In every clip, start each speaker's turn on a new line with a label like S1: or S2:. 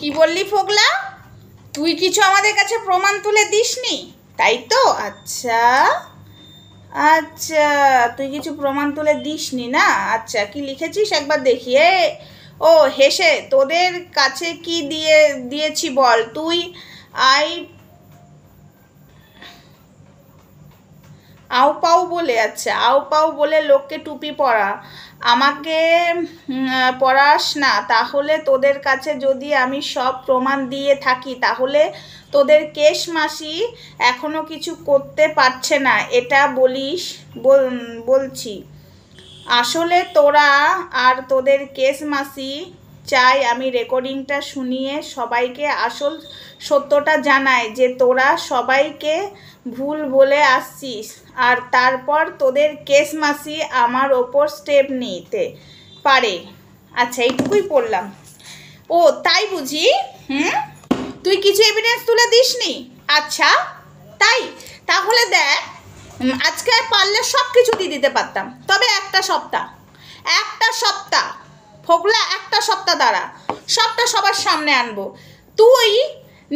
S1: কি বললি ফোগলা? তুই কিছু আমাদের কাছে প্রমাণ তুলে দিসনি, তাই তো? আচ্ছা আচ্ছা, তুই কিছু প্রমাণ তুলে দিসনি না? আচ্ছা, কি লিখেছিস একবার দেখি। ও হেসে, তোদের কাছে কি দিয়েছি বল? তুই আই আউ পাউ বলে, আচ্ছা আউ পাউ বলে লোককে টুপি পরা, আমাকে পড়াস না। তাহলে তোদের কাছে যদি আমি সব প্রমাণ দিয়ে থাকি তাহলে তোদের কেশ মাসি এখনো কিছু করতে পারছে না, এটা বলছি। আসলে তোরা আর তোদের কেস মাসি চাই আমি রেকর্ডিংটা শুনিয়ে সবাইকে আসল সত্যটা জানাই যে তোরা সবাইকে ভুল বলে আসছিস, আর তারপর তোদের কেস মাসি আমার ওপর স্টেপ নিতে পারে। আচ্ছা, এইটুকুই পড়লাম। ও তাই বুঝি? তুই কিছু এভিডেন্স তুলে দিসনি? আচ্ছা তাই, তাহলে দেখ, আজকে পারলে সব কিছু দিয়ে দিতে পারতাম, তবে একটা সপ্তাহ ফোগলা, একটা সপ্তাহ দ্বারা সবটা সবার সামনে আনবো। তুই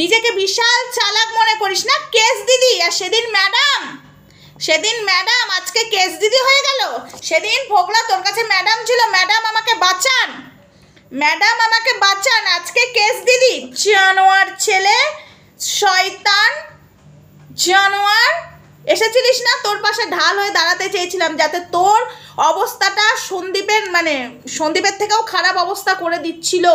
S1: নিজেকে বিশাল চালাক মনে করিস না? কেস দিদি, আর সেদিন ম্যাডাম আজকে কেস দিদি হয়ে গেল। সেদিন ফোগলা তোর কাছে ম্যাডাম ছিল, ম্যাডাম আমাকে বাঁচান, আজকে কেস দিদি। জানোয়ার ছেলে, শয়তান জানোয়ার। এসেছিলিস না? তোর পাশে ঢাল হয়ে দাঁড়াতে চেয়েছিলাম যাতে তোর অবস্থাটা সন্দীপের থেকেও খারাপ অবস্থা করে দিচ্ছিল।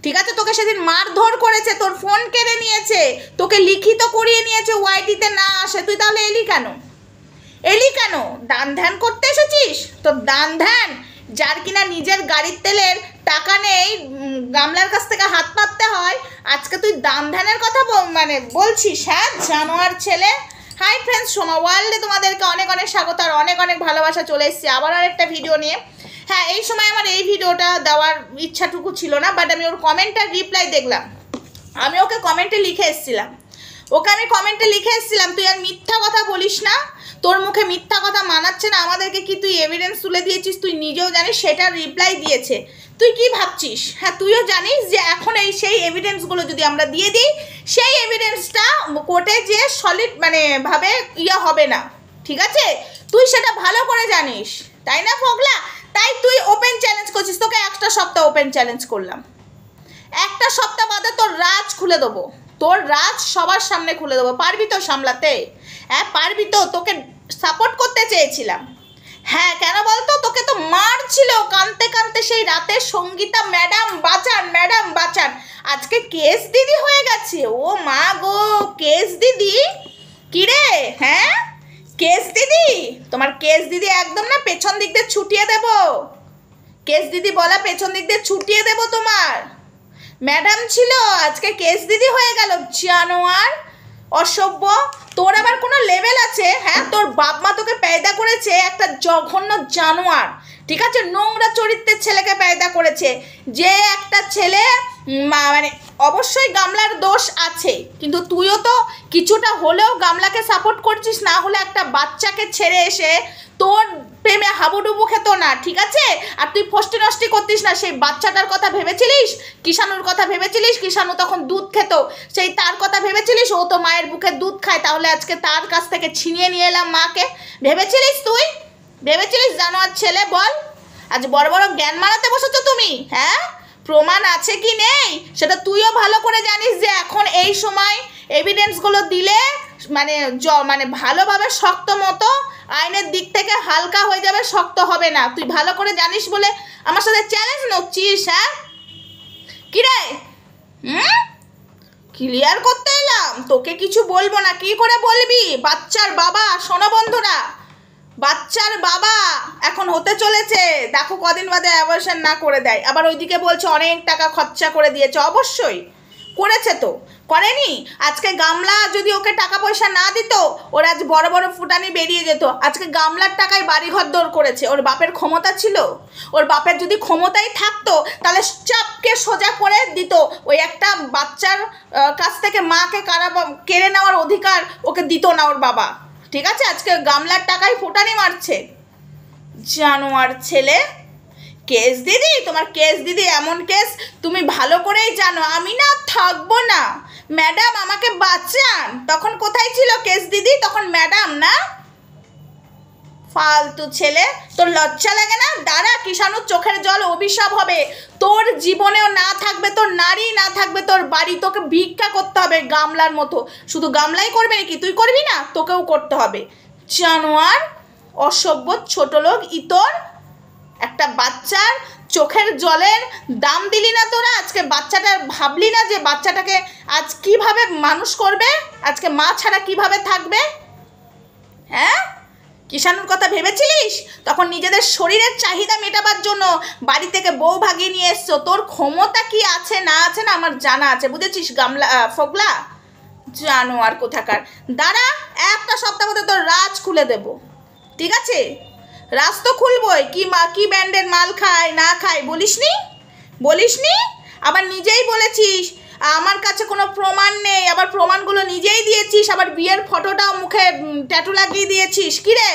S1: ঠিক আছে, তোকে সেদিন মারধর করেছে, তোর ফোন কেড়ে নিয়েছে, তোকে লিখিত করিয়ে নিয়েছে ওয়াইটিতে না আসে। তুই তাহলে এলি কেন? দান ধ্যান করতে এসেছিস? তোর দান ধ্যান, যার কিনা নিজের গাড়ির তেলের টাকা নেই, গামলার কাছ থেকে হাত পাততে হয়, আজকে তুই দান ধ্যানের কথা বলছিস? হ্যাঁ জানোয়ার ছেলে। হাই ফ্রেন্ডস, সোমা ওয়ার্ল্ডে তোমাদেরকে অনেক অনেক স্বাগত আর অনেক অনেক ভালোবাসা। চলে এসেছি আবার আরেকটা ভিডিও নিয়ে। হ্যাঁ, এই সময় আমার এই ভিডিওটা দেওয়ার ইচ্ছাটুকু ছিল না, বাট আমি ওর কমেন্টটার রিপ্লাই দেখলাম। আমি ওকে কমেন্টে লিখে এসেছিলাম তুই আর মিথ্যা কথা বলিস না, তোর মুখে মিথ্যা কথা মানাচ্ছে না, আমাদেরকে কি তুই এভিডেন্স তুলে দিয়েছিস তুই নিজেও জানিস, সেটার রিপ্লাই দিয়েছে। তুই কি ভাবছিস? হ্যাঁ, তুইও জানিস যে এখন সেই এভিডেন্সগুলো যদি আমরা দিয়ে দিই, সেই এভিডেন্সটা কোর্টে যে সলিড ভাবে হবে না, ঠিক আছে? তুই সেটা ভালো করে জানিস, তাই না ফোগলা? তাই তুই ওপেন চ্যালেঞ্জ করছিস। তোকে একটা সপ্তাহ ওপেন চ্যালেঞ্জ করলাম, একটা সপ্তাহ বাদে তোর রাজ খুলে দেবো, তোর রাজ সবার সামনে খুলে দেবো। পারবি তো সামলাতে? হ্যাঁ পারবি তো? তোকে সাপোর্ট করতে চেয়েছিলাম। হ্যাঁ কেন বলতো? তোকে তো মারছিল কানতে কানতে সেই রাতে সঙ্গীতা, ম্যাডাম বাঁচান। আজকে কেস দিদি হয়ে গেছে। ও মা গো, কেস দিদি কি রে? হ্যাঁ কেস দিদি, তোমার কেস দিদি একদম না পেছন দিক দিয়ে ছুটিয়ে দেব। কেস দিদি বলা পেছন দিক দিয়ে ছুটিয়ে দেব। তোমার ম্যাডাম ছিল, আজকে কেস দিদি হয়ে গেল। জানোয়ার, অসভ্য। তোর আবার কোনো লেভেল আছে? হ্যাঁ, তোর বাপ মা তোকে পেয়দা করেছে একটা জঘন্য জানোয়ার, ঠিক আছে? নোংরা চরিত্রের ছেলেকে পেয়দা করেছে, যে একটা ছেলে অবশ্যই গামলার দোষ আছে, কিন্তু তুইও তো কিছুটা হলেও গামলাকে সাপোর্ট করছিস, না হলে একটা বাচ্চাকে ছেড়ে এসে তোর প্রেমে হাবুডুবু খেত না, ঠিক আছে? আর তুই ফষ্টি নষ্টি করতিস না। সেই বাচ্চাটার কথা ভেবেছিলিস? কিষাণুর কথা ভেবেছিলিস? কিষাণু তখন দুধ খেত, সেই তার কথা ভেবেছিলিস? ও তো মায়ের বুকে দুধ খায়, তাহলে আজকে তার কাছ থেকে ছিনিয়ে নিয়ে এলাম মাকে। ভেবেছিলিস? তুই ভেবেছিলিস? জানোয়ার ছেলে, বল। আজ বড় বড় জ্ঞান মারাতে বসেছো তুমি। হ্যাঁ, প্রমাণ আছে কি নেই সেটা তুইও ভালো করে জানিস, যে এখন এই সময় এভিডেন্সগুলো দিলে ভালোভাবে শক্ত মতো আইনের দিক থেকে হালকা হয়ে যাবে, শক্ত হবে না। তুই ভালো করে জানিস বলে আমার সাথে চ্যালেঞ্জ নচ্ছিস। হ্যাঁ কি রে? ক্লিয়ার করতে এলাম, তোকে কিছু বলবো না। কি করে বলবি? বাচ্চার বাবা, শোনো বন্ধুরা, বাচ্চার বাবা এখন হতে চলেছে। দেখো কদিন বাদে অ্যাবর্শন না করে দেয়। আবার ওইদিকে বলছে অনেক টাকা খরচা করে দিয়েছে। অবশ্যই করেছে, তো করেনি? আজকে গামলা যদি ওকে টাকা পয়সা না দিত, ওর আজ বড় বড় ফুটানি বেরিয়ে যেত। আজকে গামলার টাকায় বাড়িঘর দৌড় করেছে। ওর বাপের ক্ষমতা ছিল? ওর বাপের যদি ক্ষমতাই থাকতো তাহলে চাপকে সোজা করে দিত। ওই একটা বাচ্চার কাছ থেকে মাকে কেড়ে নেওয়ার অধিকার ওকে দিত না ওর বাবা, ঠিক আছে? আজকে গামলার টাকায় ফুটানি মারছে। জানোয়ার ছেলে, কেস দিদি, তোমার কেস দিদি এমন কেস তুমি ভালো করেই জানো। আমি না থাকবো না, ম্যাডাম আমাকে বাঁচান। তখন কোথায় ছিল কেস দিদি? তখন ম্যাডাম না? ফালতু ছেলে, তোর লজ্জা লাগে না? দাঁড়া, কিষাণুর চোখের জল অভিশাপ হবে, তোর জীবনেও না থাকবে, তোর নারী না থাকবে, তোর বাড়ি। তোকে ভিক্ষা করতে হবে গামলার মতো। শুধু গামলাই করবে নাকি? তুই করবি না? তোকেও করতে হবে। জানোয়ার, অসভ্য, ছোট লোক, ইতর। একটা বাচ্চার চোখের জলের দাম দিলি না তোরা। আজকে বাচ্চাটা ভাবলি না যে বাচ্চাটাকে আজ কিভাবে মানুষ করবে, আজকে মা ছাড়া কিভাবে থাকবে? হ্যাঁ, কিষাণুর কথা ভেবেছিলিস? তখন নিজেদের শরীরের চাহিদা মেটাবার জন্য বাড়ি থেকে বউ ভাগিয়ে নিয়ে এসছো। তোর ক্ষমতা কি আছে না আছে না আমার জানা আছে, বুঝেছিস গামলা ফোগলা? জানোয়ার কোথাকার। দাঁড়া, একটা সপ্তাহ মধ্যে তোর রাজ খুলে দেব, ঠিক আছে? রাজ তো খুলবই। কি ব্র্যান্ডের মাল খায় না খায় বলিসনি? আবার নিজেই বলেছিস আমার কাছে কোনো প্রমাণ নেই, আবার প্রমাণগুলো নিজেই দিয়েছিস, আবার বিয়ের ফটোটাও মুখে ট্যাটু লাগিয়ে দিয়েছিস। কি রে?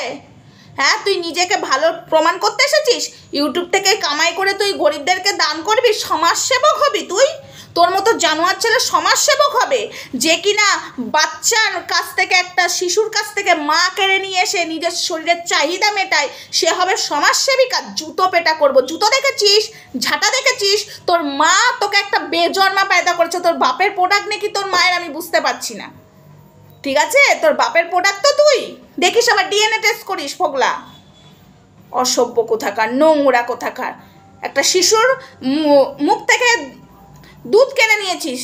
S1: হ্যাঁ, তুই নিজেকে ভালো প্রমাণ করতে এসেছিস? ইউটিউব থেকে কামাই করে তুই গরিবদেরকে দান করবি, সমাজসেবক হবি তুই? তোর মতো জানোয়ার ছেলে সমাজসেবক হবে যে কিনা বাচ্চার কাছ থেকে, একটা শিশুর কাছ থেকে মা কেড়ে নিয়ে এসে নিজের শরীরের চাহিদা মেটায়, সে হবে সমাজসেবিকা? জুতো পেটা করবো। জুতো দেখেছিস? ঝাঁটা দেখেছিস? তোর মা তোকে একটা বেজন্মা পয়দা করেছে, তোর বাপের প্রোডাক্ট নাকি তোর মায়ের, আমি বুঝতে পারছি না। ঠিক আছে, তোর বাপের প্রোডাক্ট তো তুই দেখিস, আবার ডিএনএ টেস্ট করিস ফোগলা। অসভ্য কোথাকার, নোংরা কোথাকার। একটা শিশুর মুখ থেকে দুধ কেড়ে নিয়েছিস,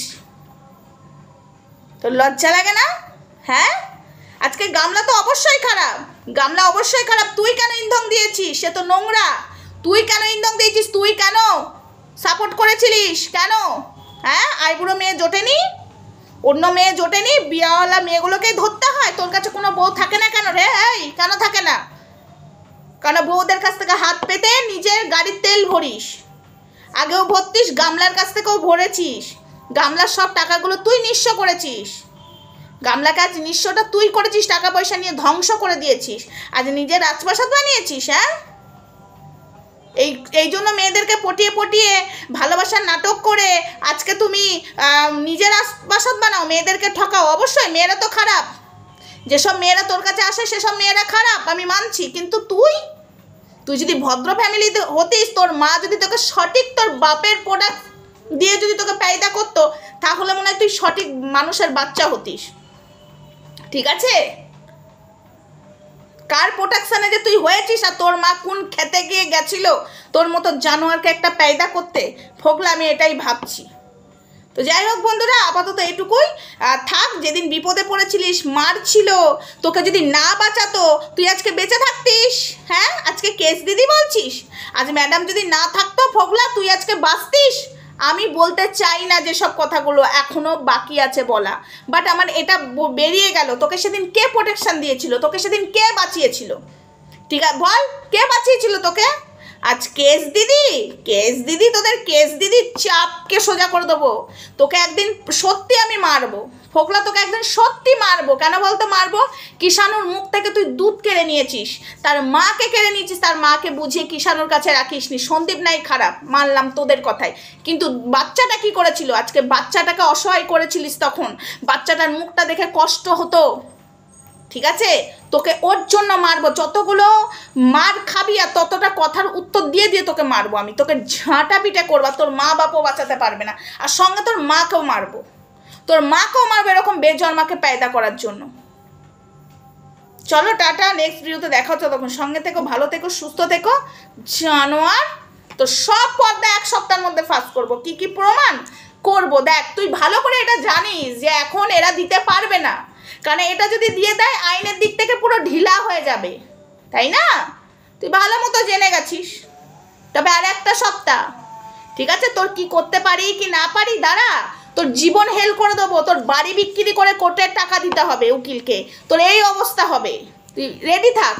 S1: তোর লজ্জা লাগে না? হ্যাঁ, আজকে গামলা তো অবশ্যই খারাপ, গামলা অবশ্যই খারাপ। তুই কেন ইন্ধন দিয়েছিস? সে তো নোংরা। তুই কেন ইন্ধন দিয়েছিস? তুই কেন সাপোর্ট করেছিলিস? কেন? হ্যাঁ, আইবুড়ো মেয়ে জোটেনি, অন্য মেয়ে জোটেনি, বিয়াওয়ালা মেয়েগুলোকেই ধরতে হয়। তোর কাছে কোনো বউ থাকে না কেন রে? এই কেন থাকে না? কেন বউদের কাছ থেকে হাত পেতে নিজের গাড়ির তেল ভরিস? আগেও ভরতিস, গামলার কাছ থেকেও ভরেছিস। গামলার সব টাকাগুলো তুই নিঃস্ব করেছিস। গামলা কাজ নিঃস্বটা তুই করেছিস, টাকা পয়সা নিয়ে ধ্বংস করে দিয়েছিস। আজ নিজের রাজপ্রাসাদ বানিয়েছিস। হ্যাঁ, এই জন্য মেয়েদেরকে পটিয়ে ভালোবাসার নাটক করে আজকে তুমি নিজের রাজপ্রাসাদ বানাও, মেয়েদেরকে ঠকাও। অবশ্যই মেয়েরা তো খারাপ, যেসব মেয়েরা তোর কাছে আসে সেসব মেয়েরা খারাপ, আমি মানছি। কিন্তু তুই যদি ভদ্র ফ্যামিলিতে হতিস, তোর মা যদি তোকে সঠিক তোর বাপের প্রোডাক্ট দিয়ে যদি তোকে পায়দা করতো, তাহলে মনে হয় তুই সঠিক মানুষের বাচ্চা হতিস। ঠিক আছে? কার প্রোটেকশনে যে তুই হয়েছিস, আর তোর মা কোন খেতে গিয়ে গেছিল তোর মতো জানোয়ারকে একটা পায়দা করতে? ফোগলা, আমি এটাই ভাবছি। তো যাই হোক বন্ধুরা, আপাতত এটুকুই থাক। যেদিন বিপদে পড়েছিলিস, মার ছিল, তোকে যদি না বাঁচাতো তুই আজকে বেঁচে থাকতিস? হ্যাঁ, আজকে কেস দিদি বলছিস? আজ ম্যাডাম যদি না থাকতো ফোগলা, তুই আজকে বাঁচতিস? আমি বলতে চাই না যেসব কথাগুলো, এখনও বাকি আছে বলা, বাট আমার এটা বেরিয়ে গেল। তোকে সেদিন কে প্রোটেকশন দিয়েছিল? তোকে সেদিন কে বাঁচিয়েছিল? ঠিক আছে, বল, কে বাঁচিয়েছিল তোকে? আজ কেস দিদি, তোদের কেস দিদির চাপকে সোজা করে দেবো। তোকে একদিন সত্যি আমি মারবো ফোগলা, তোকে একদিন সত্যি মারবো। কেন বলতো মারবো? কিষাণুর মুখ থেকে তুই দুধ কেড়ে নিয়েছিস, তার মাকে কেড়ে নিয়েছিস, তার মাকে বুঝিয়ে কিষাণুর কাছে রাখিসনি। সন্দীপ নাই খারাপ, মানলাম তোদের কথায়, কিন্তু বাচ্চাটা কি করেছিল? আজকে বাচ্চাটাকে অসহায় করেছিলিস, তখন বাচ্চাটার মুখটা দেখে কষ্ট হতো। ঠিক আছে, তোকে ওর জন্য মারবো। যতগুলো মার খাবি আর ততটা কথার উত্তর দিয়ে তোকে মারবো আমি। তোকে ঝাঁটা পিটে করবো, তোর মা বাপও বাঁচাতে পারবে না। আর সঙ্গে তোর মাকেও মারবো, এরকম বেজন্মাকে পায়দা করার জন্য। চলো টাটা, নেক্সট ভিডিওতে দেখা হচ্ছে। তখন সঙ্গে থেকো, ভালো থেকো, সুস্থ থেকো। জানোয়ার, তো সব পর্দা এক সপ্তাহের মধ্যে ফাঁস করবো। কি প্রমাণ করবো দেখ। তুই ভালো করে এটা জানিস যে এখন এরা দিতে পারবে না, কারণ এটা যদি দিয়ে দেয় আইনের দিক থেকে পুরো ঢিলা হয়ে যাবে, তাই না? তুই ভালো মতো জেনে গেছিস। তবে আর একটা সপ্তাহ, ঠিক আছে? তোর কি করতে পারি কি না পারি, দাঁড়া, তোর জীবন হেল করে দেবো। তোর বাড়ি বিক্রি করে কোর্টের টাকা দিতে হবে উকিলকে, তোর এই অবস্থা হবে। তুই রেডি থাক।